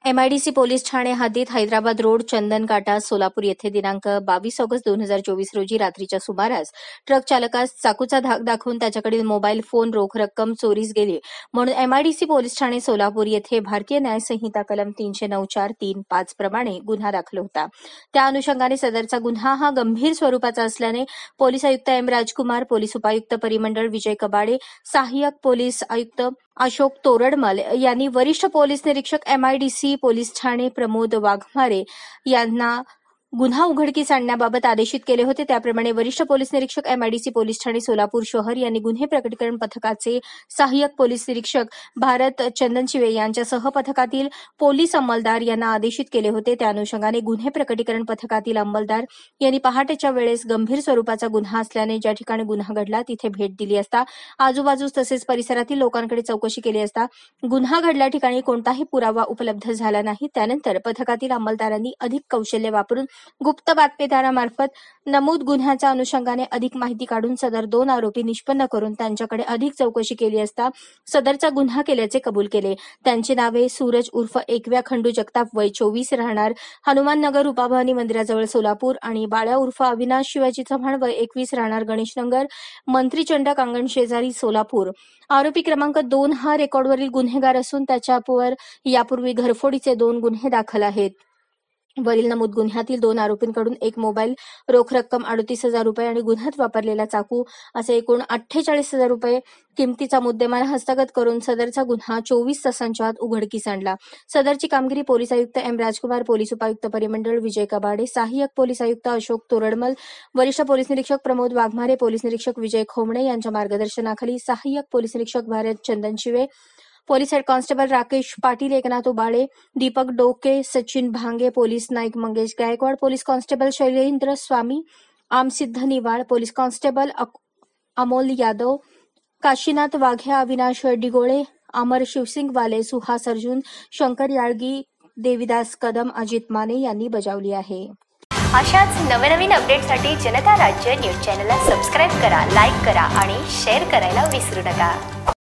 MIDC police Thane हद्दीत Hyderabad road चंदन काटा सोलापूर येथे दिनांक 22 ऑगस्ट 2024 रोजी रात्रीच्या सुमारास ट्रक चालकास चाकूचा धाक दाखवून त्याच्याकडील मोबाईल फोन रोख रक्कम चोरीस गेली म्हणून एमआयडीसी पोलीस ठाणे सोलापूर येथे भारतीय न्याय संहिता कलम 309(4)(3)(5) प्रमाणे गुन्हा दाखल होता। त्या अनुषंगाने सदरचा गुन्हा हा गंभीर स्वरूपाचा असल्याने पोलीस आयुक्त एम राजकुमार, पोलीस उपायुक्त परिमंडळ विजय कबाडे, सहाय्यक पोलीस आयुक्त अशोक तोरडमल यांनी वरिष्ठ पोलीस निरीक्षक एमआयडीसी पोलीस ठाणे प्रमोद वाघमारे यांना गुन्हा उघडकीस आणण्याबाबत आदेशित केले होते। त्याप्रमाणे वरिष्ठ पोलीस निरीक्षक एमआयडीसी पोलीस ठाणे सोलापूर शहर यांनी गुन्हे प्रकटीकरण पथकाचे सहाय्यक पोलीस निरीक्षक भारत चंदनशिवे यांच्यासह पथकातील पोलीस अंमलदार यांना आदेशित केले होते। त्या अनुषंगाने गुन्हे प्रकटीकरण पथकातील अंमलदार यांनी पहाटेच्या वेळेस गंभीर स्वरूपाचा गुन्हा असल्याने ज्या ठिकाणी गुन्हा घडला तिथे भेट दिली असता आजूबाजूस तसेच परिसरातील लोकांकडे चौकशी केली असता गुन्हा घडल्या ठिकाणी कोणताही पुरावा उपलब्ध झाला नाही। त्यानंतर पथकातील अंमलदारांनी अधिक कौशल्य वापरून गुप्त बातमीदारामार्फत नमूद गुन्ह्याच्या अनुषंगाने अधिक माहिती काढून सदर 2 आरोपी निष्पन्न करून त्यांच्याकडे अधिक चौकशी केली असता सदरचा गुन्हा केल्याचे कबूल केले। त्यांची नावे सूरज उर्फ एकव्या खंडू जगताप वय 24 राहणार हनुमान नगर रूपाभवानी मंदिराजवळ सोलापूर आणि बाळ्या उर्फ अविनाश शिवाजी चव्हाण वय 21 राहणार गणेश नगर मंत्रीचंडक अंगण शेजारी सोलापूर। आरोपी क्रमांक 2 हा रेकॉर्डवरील गुन्हेगार असून त्याच्यावर यापूर्वी घरफोडीचे 2 गुन्हे दाखल आहेत। वरील नमूद गुन्ह्यातील 2 आरोपींकडून एक मोबाईल, रोख रक्कम 38,000 रुपये आणि गुन्ह्यात वापरलेला चाकू असे एकूण 48,000 रुपये किमतीचा मुद्देमाल हस्तगत करून सदरचा गुन्हा 24 तासांच्या आत उघडकीस आणला। सदरची कामगिरी पोलीस आयुक्त एम राजकुमार, पोलीस उपायुक्त परिमंडळ विजय कबाडे, सहाय्यक पोलीस आयुक्त अशोक तोरडमल, वरिष्ठ पोलीस निरीक्षक प्रमोद वाघमारे, पोलीस निरीक्षक विजय खोमणे यांच्या मार्गदर्शनाखाली सहाय्यक पोलीस निरीक्षक Bharat Chandanshive, police head constable Rakesh Patil, Eknath Ubale, Deepak Doke, Sachin Bhange, police Naik Mangesh Gaikwad, police constable Shailendra Swami, Amsiddha Niwal, police constable Amol Yadav, Kashinath Waghe, Avinash Digole, Amar Shivsingwale, Suhas Arjun, Shankar Yalgi, Devidas Kadam, Ajit Mane यांनी बजावली आहे। अशाच नवनवीन अपडेटसाठी जनता राज्य न्यूज चॅनलला सबस्क्राईब करा, लाईक करा आणि शेअर करायला विसरू नका।